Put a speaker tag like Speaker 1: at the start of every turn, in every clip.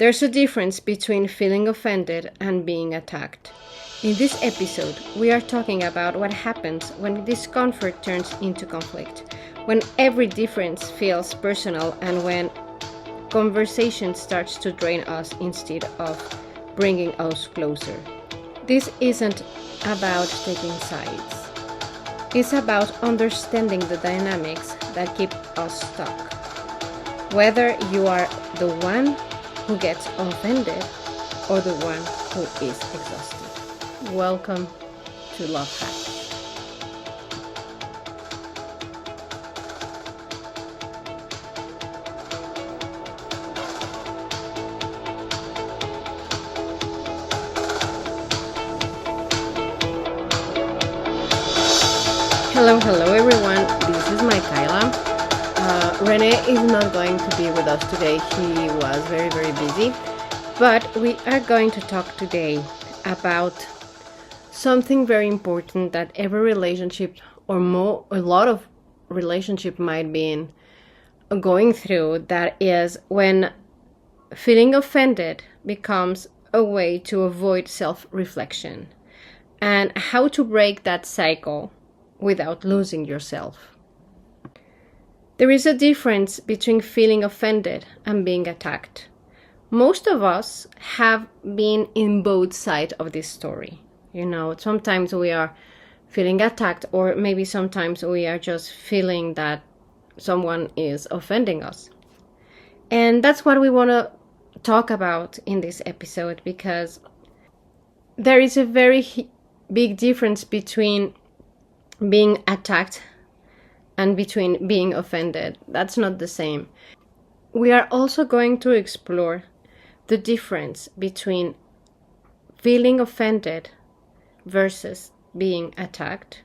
Speaker 1: There's a difference between feeling offended and being attacked. In this episode, we are talking about what happens when discomfort turns into conflict, when every difference feels personal, and when conversation starts to drain us instead of bringing us closer. This isn't about taking sides. It's about understanding the dynamics that keep us stuck. Whether you are the one who gets offended or the one who is exhausted. Welcome to Love Hacks. Hello everyone, this is Michaela. Rene is not going to be with us today. He was very busy, but we are going to talk today about something very important that every relationship or a lot of relationship might be going through, that is when feeling offended becomes a way to avoid self-reflection, and how to break that cycle without losing yourself. There is a difference between feeling offended and being attacked. Most of us have been in both sides of this story. You know, sometimes we are feeling attacked, or maybe sometimes we are just feeling that someone is offending us. And that's what we want to talk about in this episode, because there is a very big difference between being attacked and between being offended. That's not the same. We are also going to explore the difference between feeling offended versus being attacked,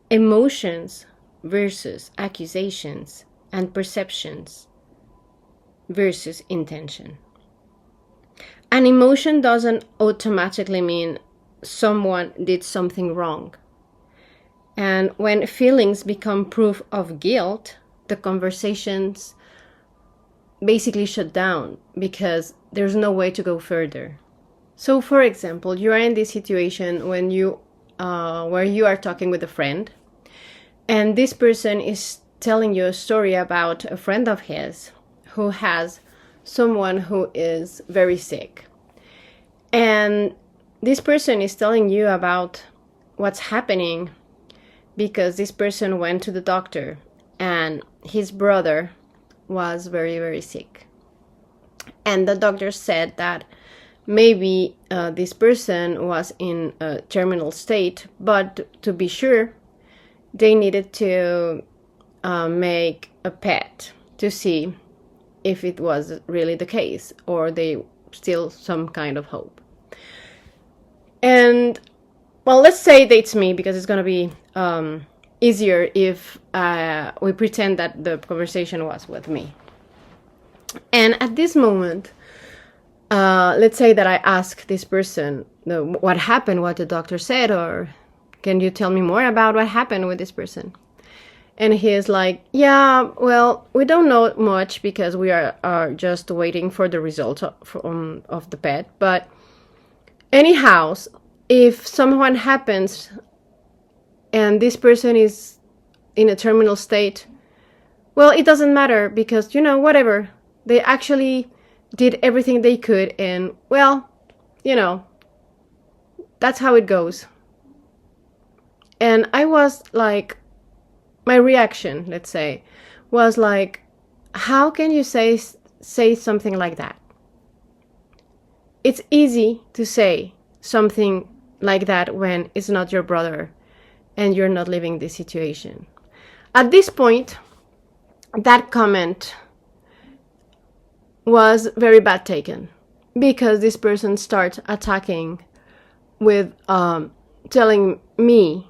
Speaker 1: emotions versus accusations, and perceptions versus intention. An emotion doesn't automatically mean someone did something wrong. And when feelings become proof of guilt, the conversations basically shut down because there's no way to go further. So, for example, you are in this situation when where you are talking with a friend, and this person is telling you a story about a friend of his who has someone who is very sick. And this person is telling you about what's happening because this person went to the doctor and his brother was very sick. And the doctor said that maybe this person was in a terminal state, but to be sure, they needed to make a PET to see if it was really the case, or they still some kind of hope. And well, let's say that's me, because it's going to be easier if we pretend that the conversation was with me. And at this moment, let's say that I ask this person what happened, what the doctor said, or can you tell me more about what happened with this person? And he is like, yeah, well, we don't know much because we are just waiting for the results of the PET. But anyhow, if someone happens and this person is in a terminal state, well, it doesn't matter because, whatever. They actually did everything they could, and, well, that's how it goes. And I was like, my reaction, let's say, was like, how can you say something like that? It's easy to say something like that when it's not your brother and you're not living this situation. At this point, that comment was very bad taken, because this person starts attacking with telling me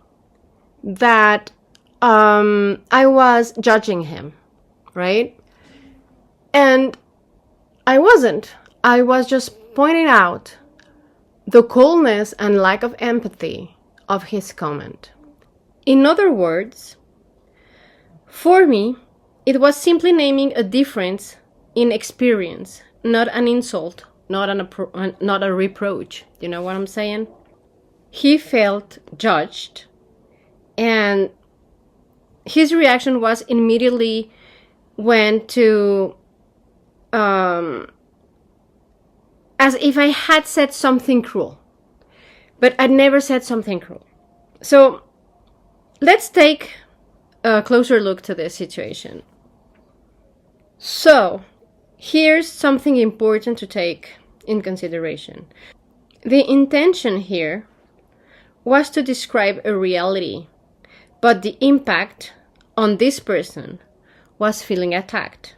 Speaker 1: that I was judging him, right? And I wasn't. I was just pointing out the coldness and lack of empathy of his comment. In other words, for me, it was simply naming a difference in experience not an insult, not a reproach. You know what I'm saying? He felt judged, and his reaction was immediately went to as if I had said something cruel, but I never said something cruel. So let's take a closer look to this situation. So here's something important to take in consideration. The intention here was to describe a reality, but the impact on this person was feeling attacked.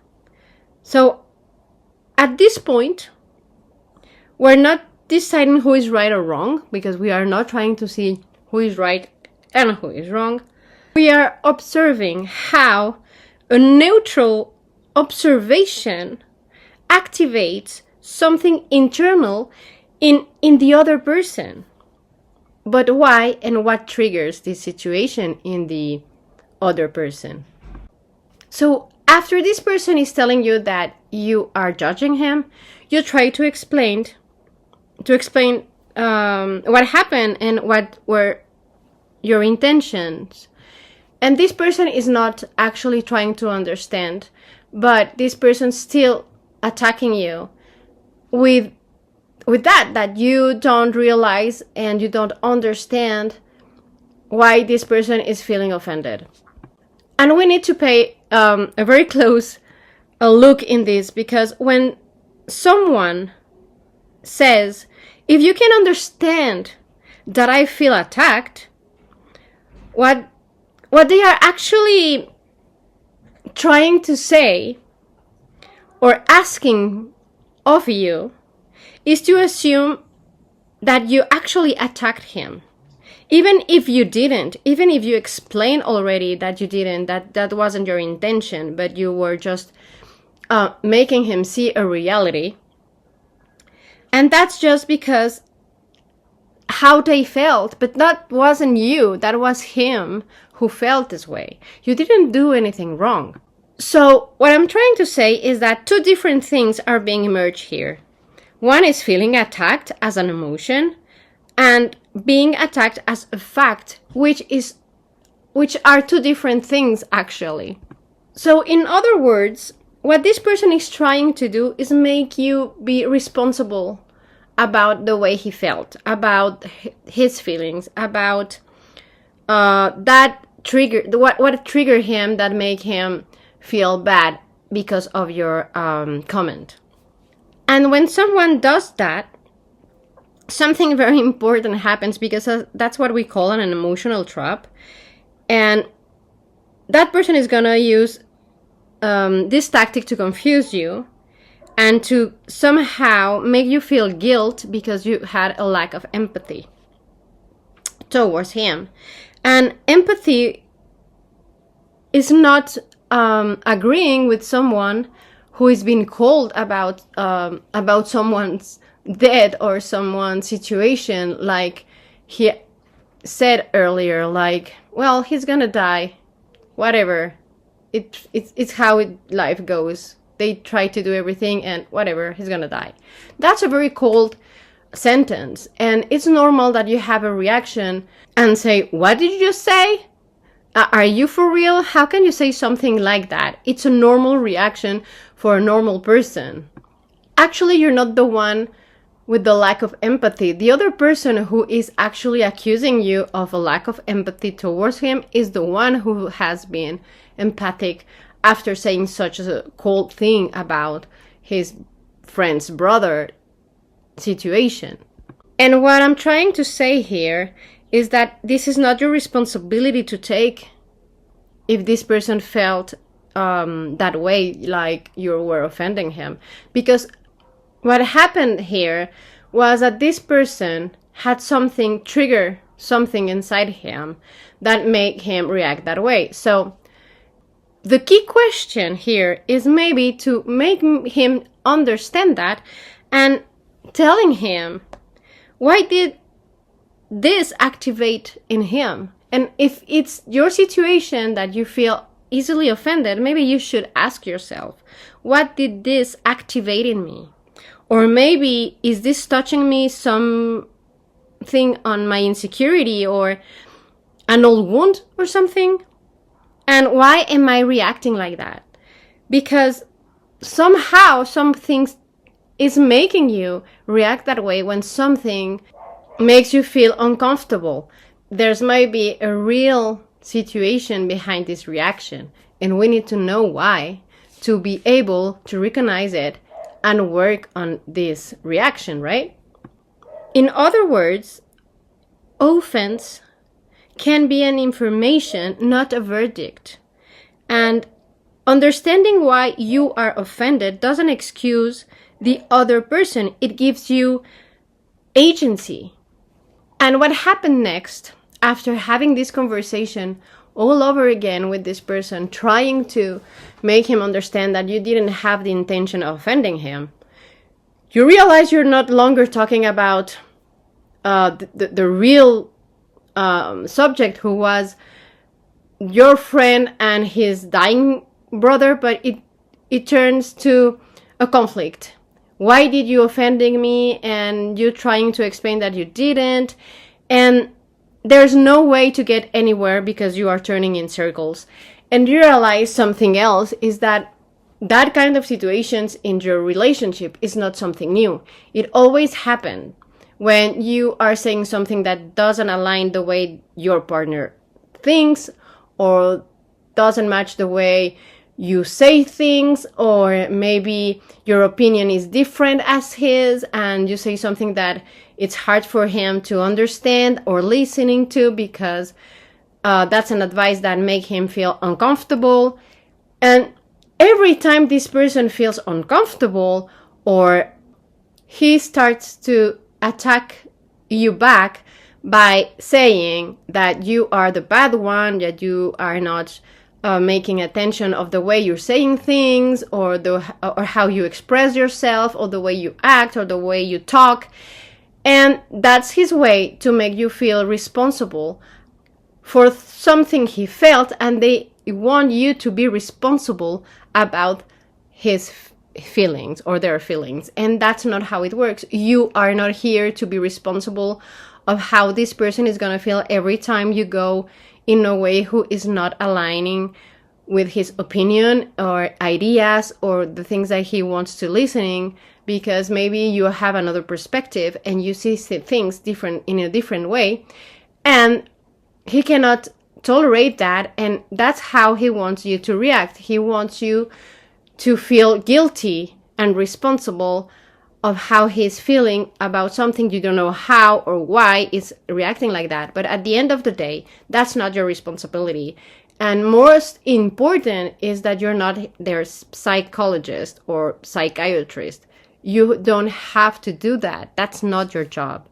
Speaker 1: So at this point, we're not deciding who is right or wrong, because we are not trying to see who is right and who is wrong. We are observing how a neutral observation activates something internal in the other person. But why and what triggers this situation in the other person? So after this person is telling you that you are judging him, you try to explain what happened and what were your intentions. And this person is not actually trying to understand, but this person still attacking you with that you don't realize and you don't understand why this person is feeling offended. And we need to pay a very close look in this, because when someone says, if you can understand that I feel attacked, what they are actually trying to say or asking of you is to assume that you actually attacked him. Even if you didn't, even if you explained already that you didn't, that wasn't your intention, but you were just making him see a reality. And that's just because how they felt, but that wasn't you, that was him who felt this way. You didn't do anything wrong. So what I'm trying to say is that two different things are being merged here. One is feeling attacked as an emotion, and being attacked as a fact, which are two different things actually. So in other words, what this person is trying to do is make you be responsible about the way he felt, about his feelings, about that trigger, what triggered him that made him feel bad because of your comment. And when someone does that, something very important happens, because that's what we call an emotional trap. And that person is gonna use this tactic to confuse you and to somehow make you feel guilt because you had a lack of empathy towards him. And empathy is not agreeing with someone who is being cold about someone's death or someone's situation, like he said earlier, like, well, he's gonna die, whatever, it's how life goes, they try to do everything and whatever, he's gonna die. That's a very cold sentence, and it's normal that you have a reaction and say, what did you just say? Are you for real? How can you say something like that? It's a normal reaction for a normal person. Actually, you're not the one with the lack of empathy. The other person who is actually accusing you of a lack of empathy towards him is the one who has been empathic after saying such a cold thing about his friend's brother situation. And what I'm trying to say here is that this is not your responsibility to take if this person felt that way, like you were offending him. Because what happened here was that this person had trigger something inside him that made him react that way. So the key question here is maybe to make him understand that and telling him, why did this activate in him? And if it's your situation that you feel easily offended, maybe you should ask yourself, what did this activate in me? Or maybe, is this touching me something on my insecurity or an old wound or something? And why am I reacting like that? Because somehow something is making you react that way when something makes you feel uncomfortable. There's might be a real situation behind this reaction, and we need to know why to be able to recognize it and work on this reaction, right? In other words, offense can be an information, not a verdict. And understanding why you are offended doesn't excuse the other person. It gives you agency. And what happened next, after having this conversation all over again with this person, trying to make him understand that you didn't have the intention of offending him, you realize you're not longer talking about the real subject, who was your friend and his dying brother, but it turns to a conflict. Why did you offending me? And you trying to explain that you didn't. And there's no way to get anywhere because you are turning in circles. And you realize something else is that kind of situations in your relationship is not something new. It always happens when you are saying something that doesn't align the way your partner thinks, or doesn't match the way you say things, or maybe your opinion is different as his and you say something that it's hard for him to understand or listening to because that's an advice that make him feel uncomfortable. And every time this person feels uncomfortable, or he starts to attack you back by saying that you are the bad one, that you are not making attention of the way you're saying things, or how you express yourself, or the way you act, or the way you talk. And that's his way to make you feel responsible for something he felt, and they want you to be responsible about his feelings or their feelings. And that's not how it works. You are not here to be responsible of how this person is going to feel every time you go in a way who is not aligning with his opinion or ideas or the things that he wants to listening, because maybe you have another perspective and you see things different in a different way, and he cannot tolerate that. And that's how he wants you to react. He wants you to feel guilty and responsible of how he's feeling about something. You don't know how or why he's reacting like that. But at the end of the day, that's not your responsibility. And most important is that you're not their psychologist or psychiatrist. You don't have to do that. That's not your job.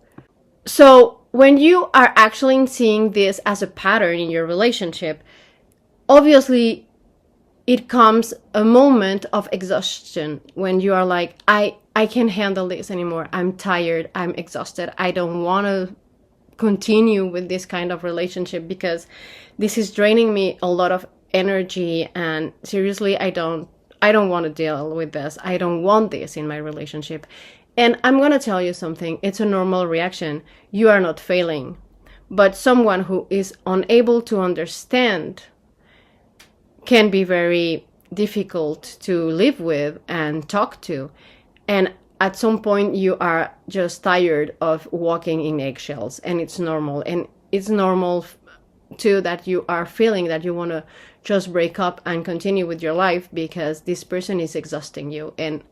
Speaker 1: So when you are actually seeing this as a pattern in your relationship, obviously it comes a moment of exhaustion when you are like, I can't handle this anymore. I'm tired. I'm exhausted. I don't want to continue with this kind of relationship because this is draining me a lot of energy, and seriously, I don't want to deal with this. I don't want this in my relationship. And I'm going to tell you something. It's a normal reaction. You are not failing. But someone who is unable to understand can be very difficult to live with and talk to. And at some point you are just tired of walking in eggshells, and it's normal. And it's normal too that you are feeling that you want to just break up and continue with your life because this person is exhausting you. And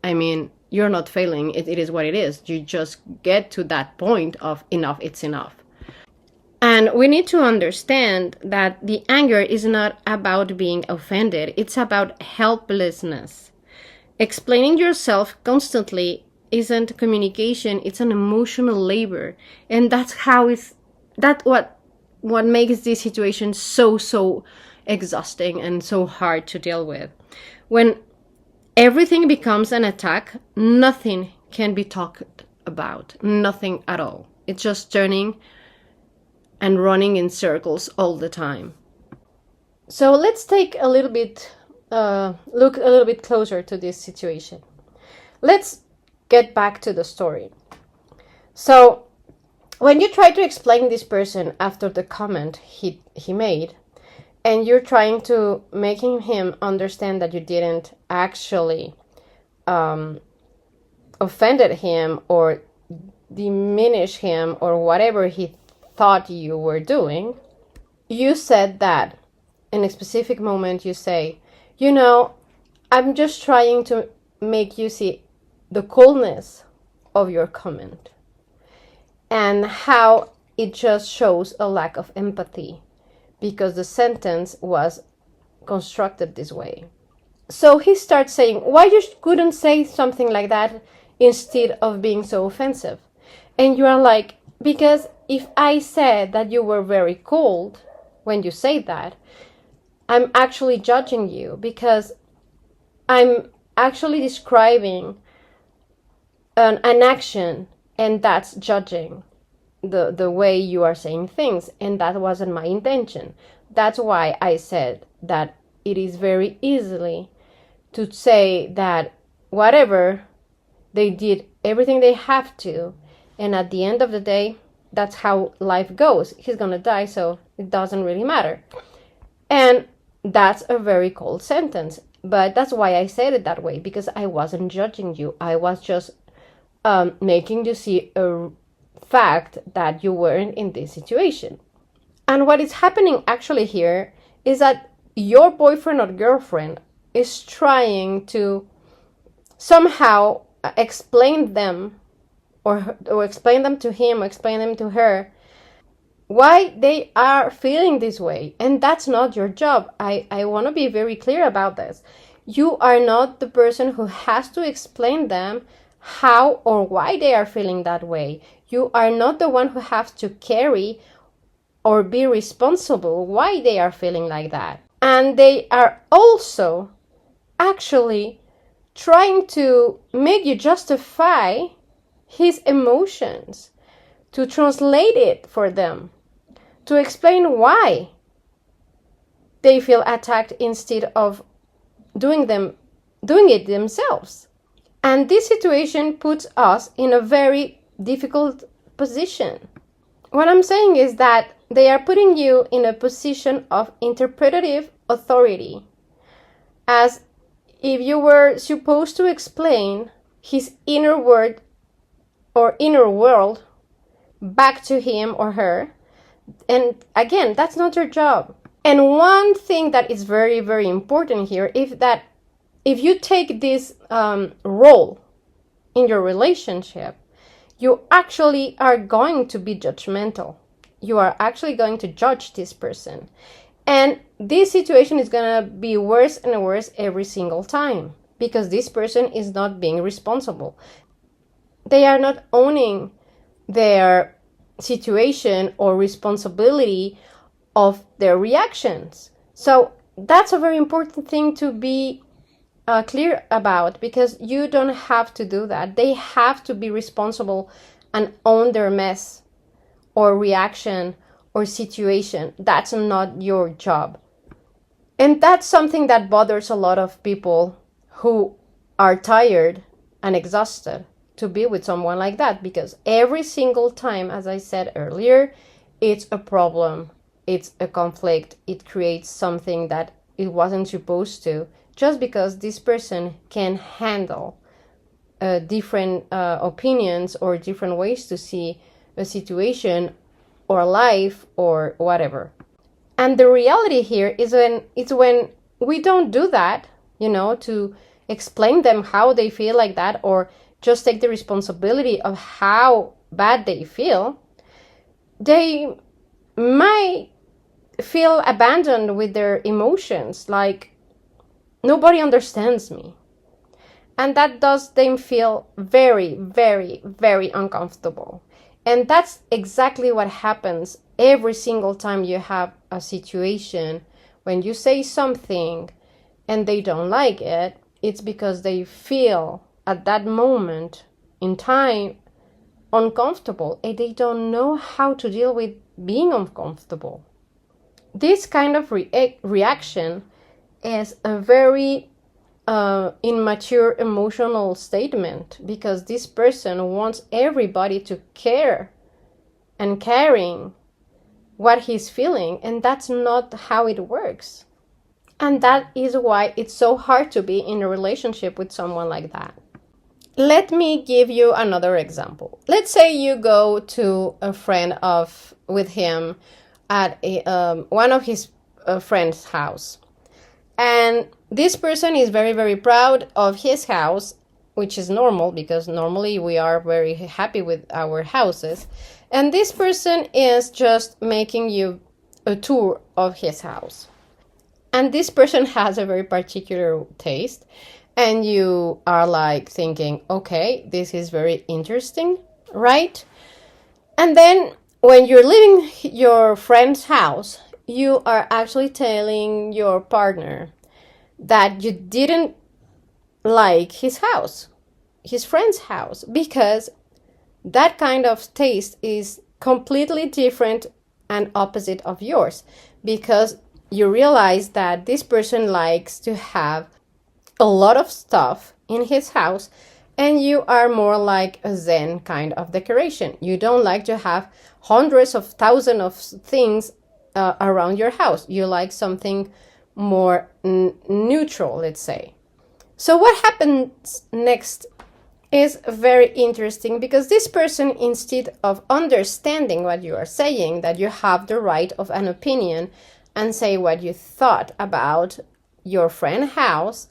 Speaker 1: I mean, you're not failing. It is what it is. You just get to that point of enough, it's enough. And we need to understand that the anger is not about being offended. It's about helplessness. Explaining yourself constantly isn't communication. It's an emotional labor. And that's what makes this situation so exhausting and so hard to deal with. When everything becomes an attack, nothing can be talked about. Nothing at all. It's just turning and running in circles all the time. So let's take a little bit, look a little bit closer to this situation. Let's get back to the story. So when you try to explain this person after the comment he made, and you're trying to making him understand that you didn't actually offended him or diminish him or whatever he thought you were doing, you said that in a specific moment you say, I'm just trying to make you see the coolness of your comment and how it just shows a lack of empathy because the sentence was constructed this way. So he starts saying, why you couldn't say something like that instead of being so offensive? And you are like, because if I said that you were very cold when you say that, I'm actually judging you because I'm actually describing an action, and that's judging the way you are saying things, and that wasn't my intention. That's why I said that it is very easily to say that whatever, they did everything they have to, and at the end of the day, that's how life goes. He's gonna die, so it doesn't really matter. And that's a very cold sentence, but that's why I said it that way, because I wasn't judging you. I was just making you see a fact that you weren't in this situation. And what is happening actually here is that your boyfriend or girlfriend is trying to somehow explain them or explain them to him or explain them to her why they are feeling this way. And that's not your job. I want to be very clear about this. You are not the person who has to explain them how or why they are feeling that way. You are not the one who has to carry or be responsible why they are feeling like that. And they are also actually trying to make you justify his emotions, to translate it for them, to explain why they feel attacked instead of doing it themselves. And this situation puts us in a very difficult position. What I'm saying is that they are putting you in a position of interpretative authority, as if you were supposed to explain his inner word or inner world back to him or her. And again, that's not your job. And one thing that is very, very important here is that if you take this role in your relationship, you actually are going to be judgmental. You are actually going to judge this person. And this situation is going to be worse and worse every single time because this person is not being responsible. They are not owning their situation or responsibility of their reactions. So that's a very important thing to be clear about, because you don't have to do that. They have to be responsible and own their mess or reaction or situation. That's not your job. And that's something that bothers a lot of people who are tired and exhausted to be with someone like that, because every single time, as I said earlier, it's a problem, it's a conflict, it creates something that it wasn't supposed to, just because this person can handle different opinions or different ways to see a situation or life or whatever. And the reality here is when we don't do that, to explain them how they feel like that, or just take the responsibility of how bad they feel, they might feel abandoned with their emotions, like nobody understands me. And that does them feel very, very, very uncomfortable. And that's exactly what happens every single time you have a situation when you say something and they don't like it. It's because they feel at that moment in time uncomfortable, and they don't know how to deal with being uncomfortable. This kind of reaction is a very immature emotional statement, because this person wants everybody to care and caring what he's feeling, and that's not how it works. And that is why it's so hard to be in a relationship with someone like that. Let me give you another example. Let's say you go to a friend with him at one of his friend's house, and this person is very, very proud of his house, which is normal because normally we are very happy with our houses. And this person is just making you a tour of his house. And this person has a very particular taste. And you are like thinking, okay, this is very interesting, right? And then when you're leaving your friend's house, you are actually telling your partner that you didn't like his house, his friend's house, because that kind of taste is completely different and opposite of yours, because you realize that this person likes to have a lot of stuff in his house, and you are more like a Zen kind of decoration. You don't like to have hundreds of thousands of things around your house. You like something more neutral, let's say. So what happens next is very interesting, because this person, instead of understanding what you are saying, that you have the right of an opinion and say what you thought about your friend's house,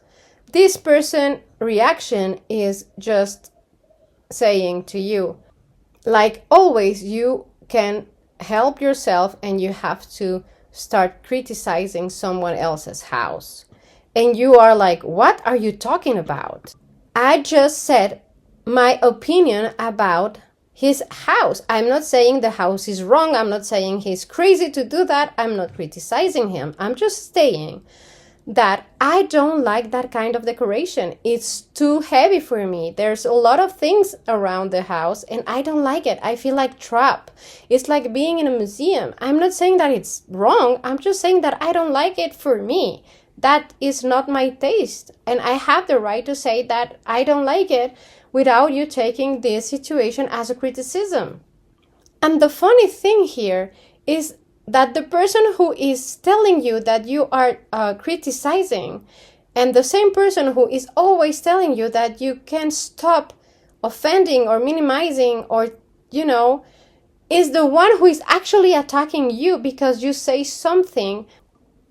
Speaker 1: this person reaction is just saying to you, like always, you can help yourself and you have to start criticizing someone else's house. And you are like, what are you talking about? I just said my opinion about his house. I'm not saying the house is wrong. I'm not saying he's crazy to do that. I'm not criticizing him. I'm just saying that I don't like that kind of decoration. It's too heavy for me. There's a lot of things around the house and I don't like it. I feel like trapped. It's like being in a museum. I'm not saying that it's wrong. I'm just saying that I don't like it for me. That is not my taste. And I have the right to say that I don't like it without you taking this situation as a criticism. And the funny thing here is that the person who is telling you that you are criticizing, and the same person who is always telling you that you can stop offending or minimizing or, is the one who is actually attacking you because you say something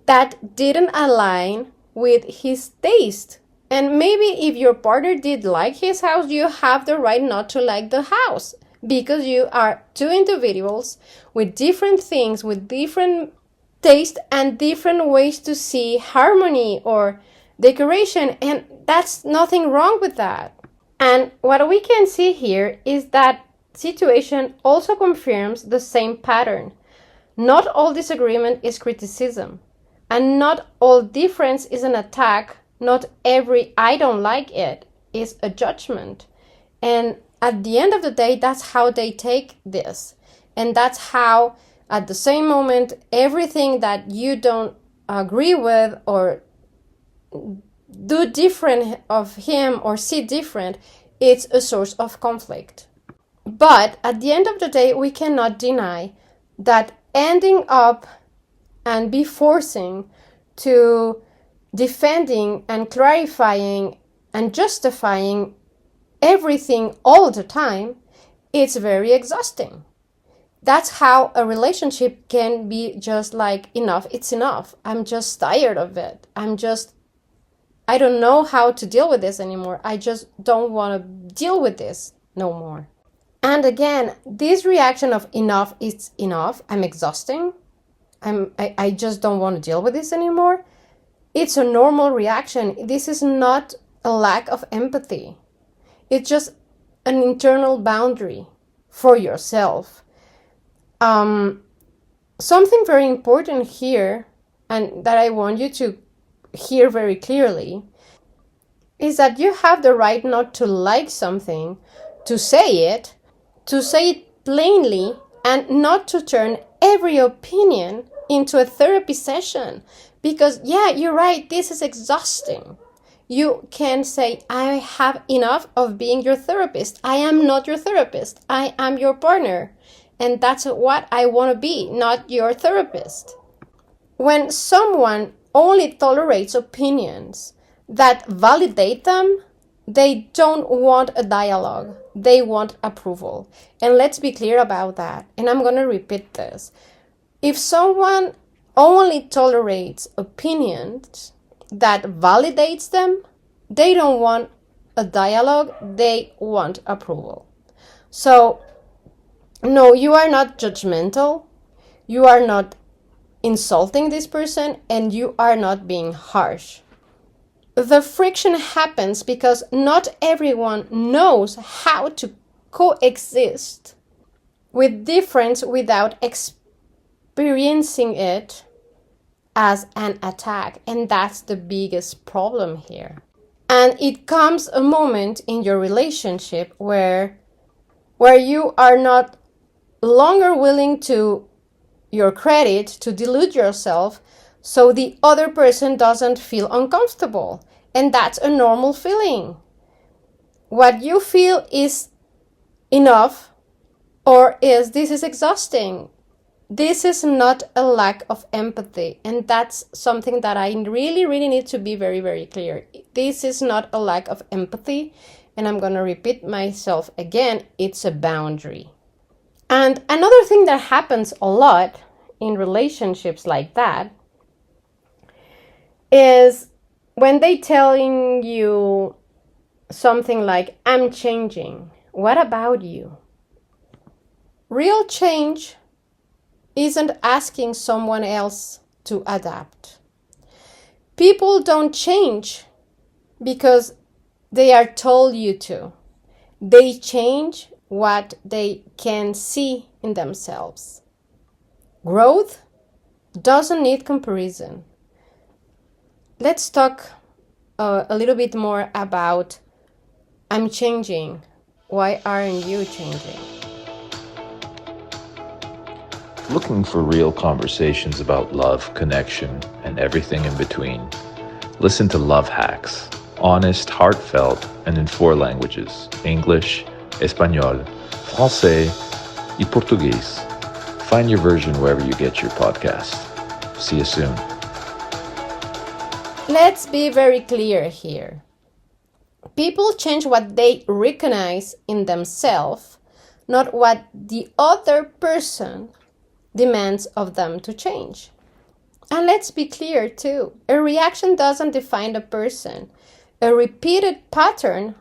Speaker 1: that didn't align with his taste. And maybe if your partner did like his house, you have the right not to like the house, because you are two individuals with different things, with different taste and different ways to see harmony or decoration, and that's nothing wrong with that. And what we can see here is that situation also confirms the same pattern. Not all disagreement is criticism, and not all difference is an attack. Not every I don't like it is a judgment. And at the end of the day, that's how they take this. And that's how, at the same moment, everything that you don't agree with or do different of him or see different, it's a source of conflict. But at the end of the day, we cannot deny that ending up and be forcing to defending and clarifying and justifying everything all the time, it's very exhausting. That's how a relationship can be just like, enough, it's enough. I'm just tired of it. I don't know how to deal with this anymore. I just don't want to deal with this no more. And again, this reaction of enough is enough. I'm exhausting. I just don't want to deal with this anymore. It's a normal reaction. This is not a lack of empathy. It's just an internal boundary for yourself. Something very important here, and that I want you to hear very clearly, is that you have the right not to like something, to say it plainly, and not to turn every opinion into a therapy session. Because, yeah, you're right, this is exhausting. You can say, I have enough of being your therapist. I am not your therapist. I am your partner. And that's what I want to be, not your therapist. When someone only tolerates opinions that validate them, they don't want a dialogue. They want approval. And let's be clear about that. And I'm going to repeat this. If someone only tolerates opinions that validates them, they don't want a dialogue. They want approval. So, no, you are not judgmental. You are not insulting this person, and you are not being harsh. The friction happens because not everyone knows how to coexist with difference without experiencing it as an attack. And that's the biggest problem here. And it comes a moment in your relationship where you are not longer willing to your credit to delude yourself so the other person doesn't feel uncomfortable. And that's a normal feeling. What you feel is enough, or this is exhausting. This is not a lack of empathy. And that's something that I really, really need to be very, very clear. This is not a lack of empathy. And I'm going to repeat myself again. It's a boundary. And another thing that happens a lot in relationships like that is when they telling you something like, I'm changing. What about you? Real change isn't asking someone else to adapt. People don't change because they are told you to. They change what they can see in themselves. Growth doesn't need comparison. Let's talk a little bit more about I'm changing. Why aren't you changing?
Speaker 2: Looking for real conversations about love, connection, and everything in between? Listen to Love Hacks. Honest, heartfelt, and in 4 languages: English, Espanol, Francais, and Portuguese. Find your version wherever you get your podcast. See you soon.
Speaker 1: Let's be very clear here. People change what they recognize in themselves, not what the other person demands of them to change. And let's be clear too. A reaction doesn't define a person. A repeated pattern,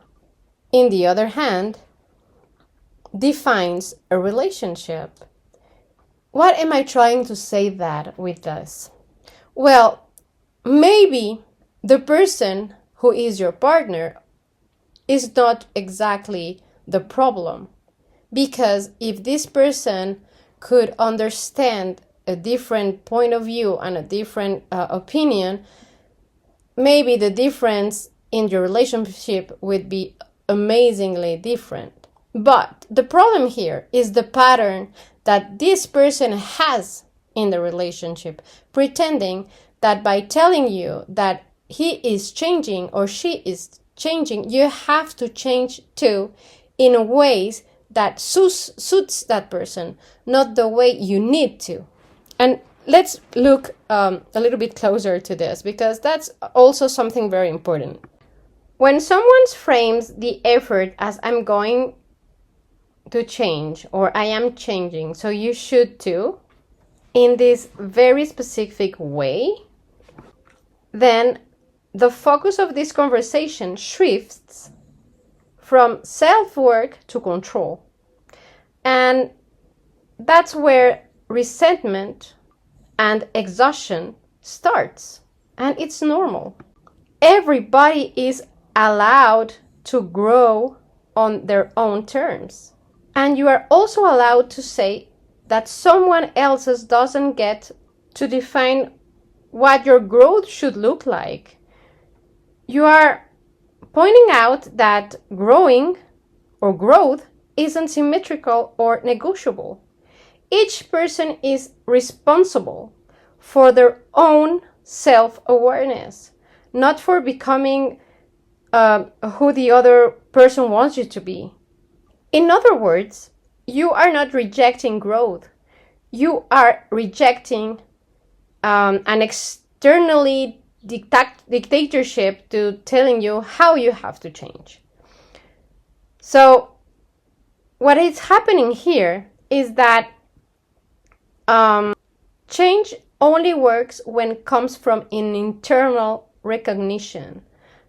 Speaker 1: in the other hand, defines a relationship. What am I trying to say that with this? Well, maybe the person who is your partner is not exactly the problem. Because if this person could understand a different point of view and a different opinion, maybe the difference in your relationship would be amazingly different. But the problem here is the pattern that this person has in the relationship, pretending that by telling you that he is changing or she is changing, you have to change too in ways that suits that person, not the way you need to. And let's look a little bit closer to this, because that's also something very important. When someone frames the effort as I'm going to change or I am changing, so you should too, in this very specific way, then the focus of this conversation shifts from self-work to control. And that's where resentment and exhaustion starts. And it's normal. Everybody is allowed to grow on their own terms. And you are also allowed to say that someone else's doesn't get to define what your growth should look like. You are pointing out that growing or growth isn't symmetrical or negotiable. Each person is responsible for their own self-awareness, not for becoming who the other person wants you to be. In other words, you are not rejecting growth. You are rejecting an externally dictatorship to telling you how you have to change. So what is happening here is that change only works when it comes from an internal recognition,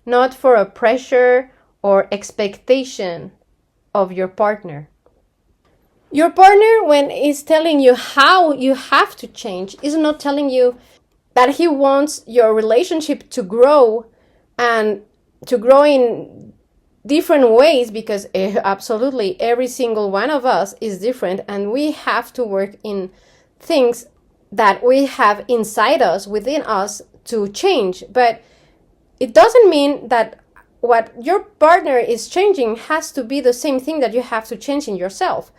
Speaker 1: not for a pressure or expectation of your partner. Your partner, when is telling you how you have to change, is not telling you that he wants your relationship to grow and to grow in different ways, because absolutely every single one of us is different and we have to work in things that we have inside us, within us, to change. But it doesn't mean that what your partner is changing has to be the same thing that you have to change in yourself.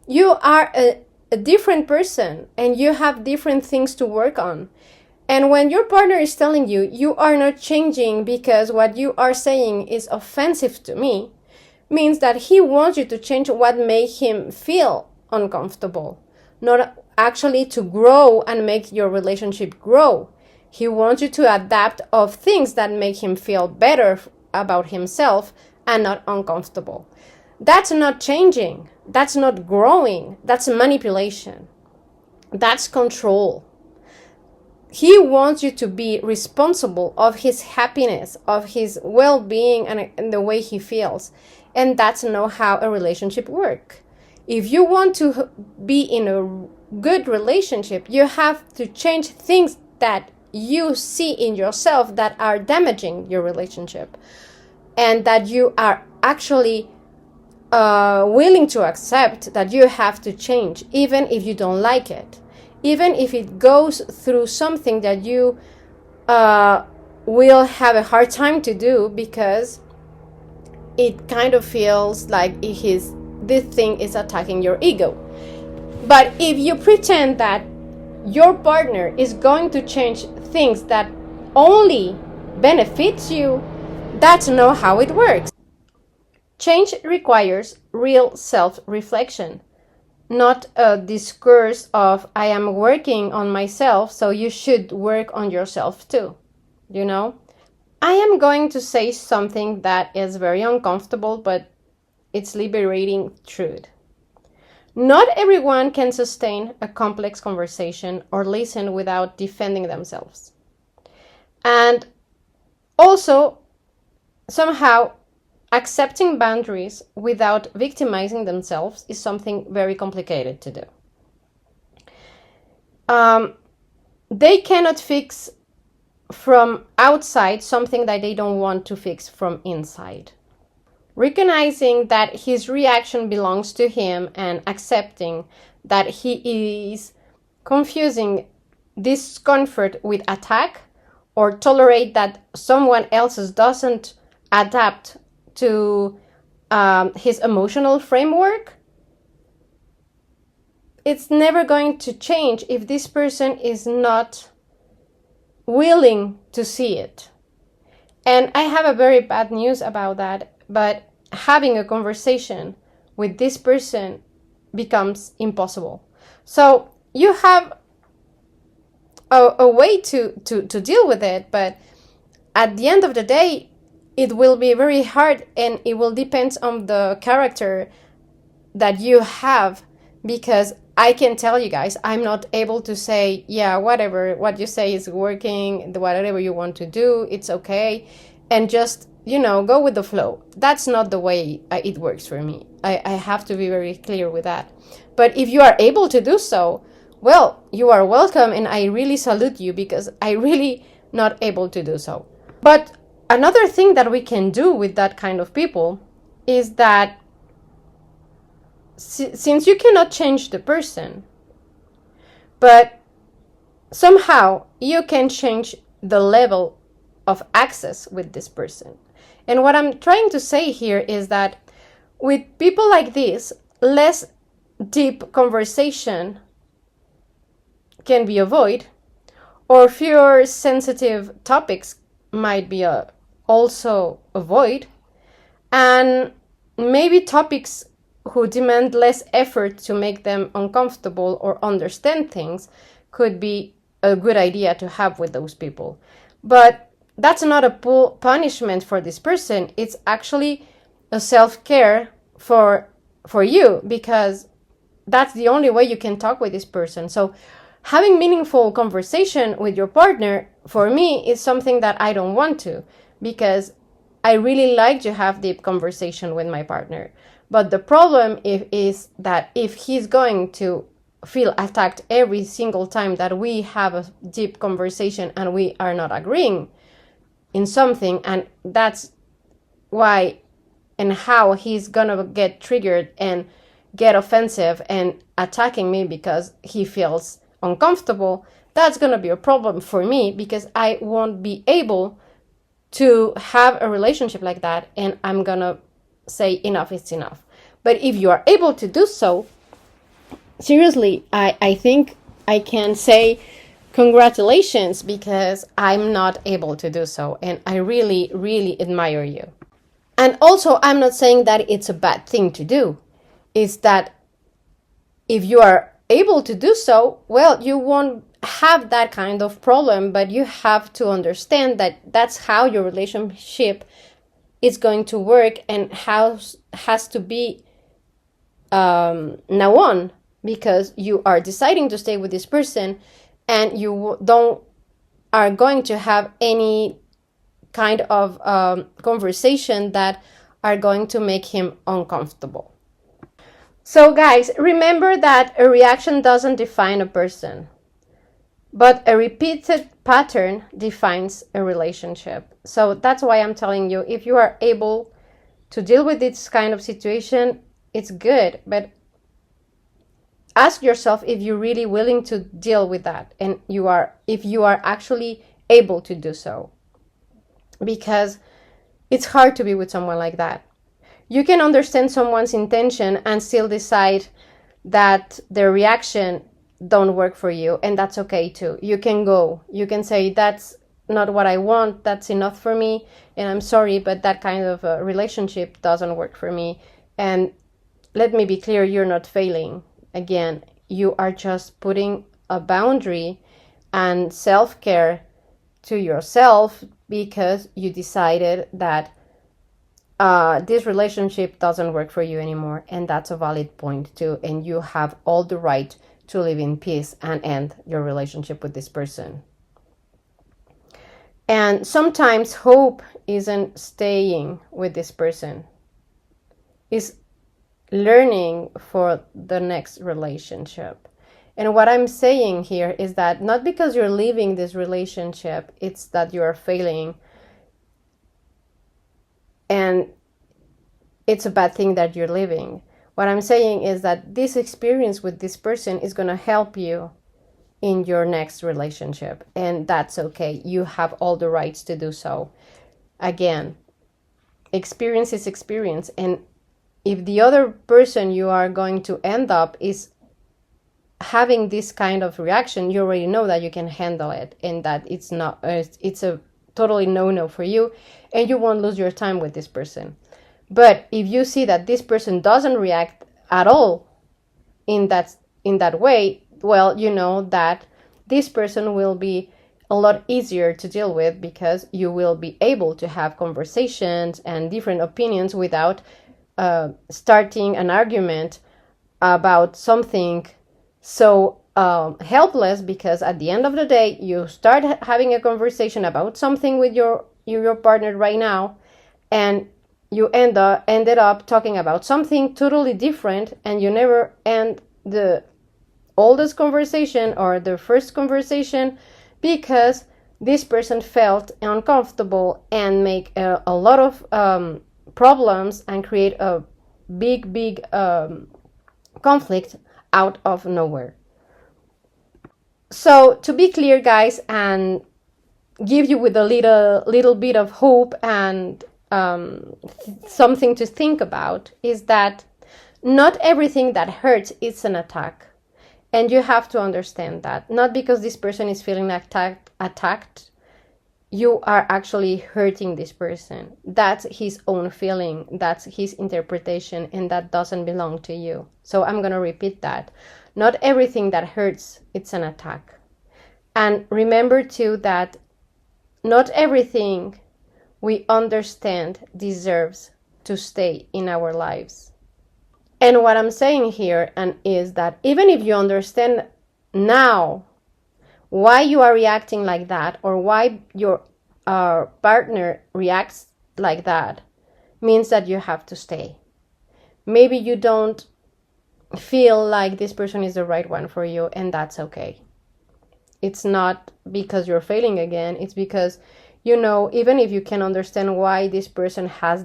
Speaker 1: You are a different person and you have different things to work on. And when your partner is telling you, you are not changing because what you are saying is offensive to me, means that he wants you to change what makes him feel uncomfortable, not actually to grow and make your relationship grow. He wants you to adapt of things that make him feel better about himself and not uncomfortable. That's not changing. That's not growing. That's manipulation. That's control. He wants you to be responsible of his happiness, of his well-being, and the way he feels. And that's not how a relationship works. If you want to be in a good relationship, you have to change things that you see in yourself that are damaging your relationship, and that you are actually willing to accept that you have to change, even if you don't like it, even if it goes through something that you will have a hard time to do, because it kind of feels like this thing is attacking your ego. But if you pretend that your partner is going to change things that only benefits you, that's not how it works. Change requires real self-reflection, not a discourse of I am working on myself, so you should work on yourself too. You know? I am going to say something that is very uncomfortable, but it's liberating truth. Not everyone can sustain a complex conversation or listen without defending themselves. And also, somehow, accepting boundaries without victimizing themselves is something very complicated to do. They cannot fix from outside something that they don't want to fix from inside. Recognizing that his reaction belongs to him and accepting that he is confusing discomfort with attack, or tolerate that someone else's doesn't adapt to his emotional framework, it's never going to change if this person is not willing to see it. And I have a very bad news about that, but having a conversation with this person becomes impossible. So you have a way to deal with it, but at the end of the day, it will be very hard, and it will depend on the character that you have, because I can tell you guys, I'm not able to say, yeah, whatever, what you say is working, whatever you want to do, it's okay, and just, go with the flow. That's not the way it works for me. I have to be very clear with that. But if you are able to do so, well, you are welcome, and I really salute you, because I really not able to do so. But another thing that we can do with that kind of people is that since you cannot change the person, but somehow you can change the level of access with this person. And what I'm trying to say here is that with people like this, less deep conversation can be avoided, or fewer sensitive topics might be also avoid, and maybe topics who demand less effort to make them uncomfortable or understand things could be a good idea to have with those people. But that's not a punishment for this person. It's actually a self-care for you, because that's the only way you can talk with this person. So having meaningful conversation with your partner, for me, is something that I don't want to, because I really like to have deep conversation with my partner. But the problem is that if he's going to feel attacked every single time that we have a deep conversation and we are not agreeing in something, and that's why and how he's gonna get triggered and get offensive and attacking me because he feels uncomfortable, that's gonna be a problem for me, because I won't be able to have a relationship like that, and I'm gonna say enough is enough. But if you are able to do so, seriously, I think I can say congratulations, because I'm not able to do so, and I really, really admire you. And also, I'm not saying that it's a bad thing to do. It's that if you are able to do so, well, you won't have that kind of problem, but you have to understand that that's how your relationship is going to work, and how has to be now on, because you are deciding to stay with this person, and you don't are going to have any kind of conversation that are going to make him uncomfortable. So guys, remember that a reaction doesn't define a person, but a repeated pattern defines a relationship. So that's why I'm telling you, if you are able to deal with this kind of situation, it's good, but ask yourself if you're really willing to deal with that, and if you are actually able to do so, because it's hard to be with someone like that. You can understand someone's intention and still decide that their reaction don't work for you, and that's okay too. You can say, that's not what I want, that's enough for me, and I'm sorry, but that kind of relationship doesn't work for me. And let me be clear, you're not failing. Again, you are just putting a boundary and self-care to yourself, because you decided that this relationship doesn't work for you anymore, and that's a valid point too, and you have all the right to live in peace and end your relationship with this person. And sometimes hope isn't staying with this person, it's learning for the next relationship. And what I'm saying here is that not because you're leaving this relationship, it's that you are failing, and it's a bad thing that you're leaving. What I'm saying is that this experience with this person is going to help you in your next relationship, and that's okay. You have all the rights to do so. Again, experience is experience, and if the other person you are going to end up is having this kind of reaction, you already know that you can handle it, and that it's a totally no for you, and you won't lose your time with this person. But if you see that this person doesn't react at all in that way, well, you know that this person will be a lot easier to deal with, because you will be able to have conversations and different opinions without starting an argument about something so helpless, because at the end of the day, you start having a conversation about something with your partner right now, and you ended up talking about something totally different, and you never end the oldest conversation or the first conversation, because this person felt uncomfortable and make a lot of problems and create a big conflict out of nowhere. So to be clear, guys, and give you with a little bit of hope and something to think about, is that not everything that hurts is an attack, and you have to understand that. Not because this person is feeling attacked, you are actually hurting this person. That's his own feeling, that's his interpretation, and that doesn't belong to you. So I'm going to repeat that. Not everything that hurts, it's an attack. And remember too that not everything we understand deserves to stay in our lives. And what I'm saying here is that even if you understand now why you are reacting like that, or why your partner reacts like that, means that you have to stay. Maybe you don't feel like this person is the right one for you, and that's okay. It's not because you're failing again, it's because, you know, even if you can understand why this person has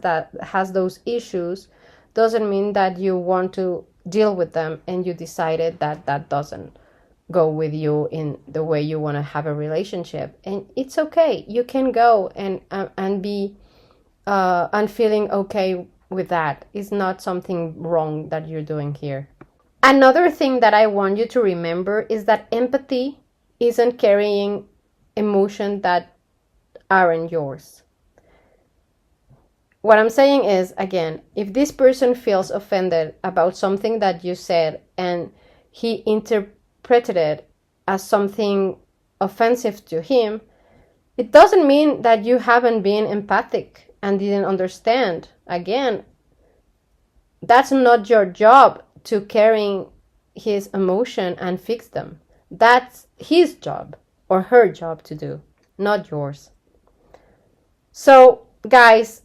Speaker 1: those issues, doesn't mean that you want to deal with them and you decided that that doesn't go with you in the way you want to have a relationship. And it's okay. You can go and be and feeling okay with that. It's not something wrong that you're doing here. Another thing that I want you to remember is that empathy isn't carrying emotions that aren't yours. What I'm saying is, again, if this person feels offended about something that you said and he interpreted it as something offensive to him, it doesn't mean that you haven't been empathic and didn't understand. Again, that's not your job to carry his emotion and fix them. That's his job or her job to do, not yours. So, guys,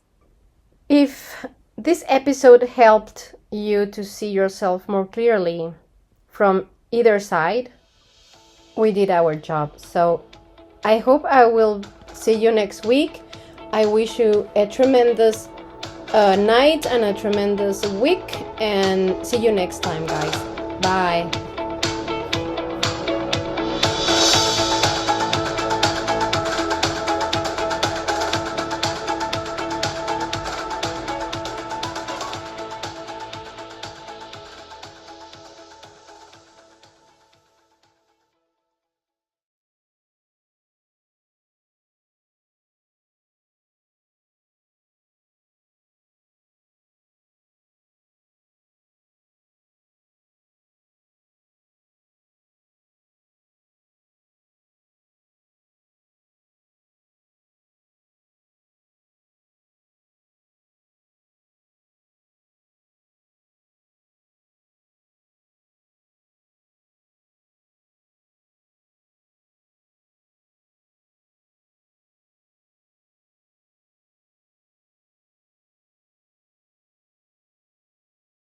Speaker 1: if this episode helped you to see yourself more clearly from either side, we did our job. So I hope I will see you next week. I wish you a tremendous night and a tremendous week, and see you next time, guys. Bye.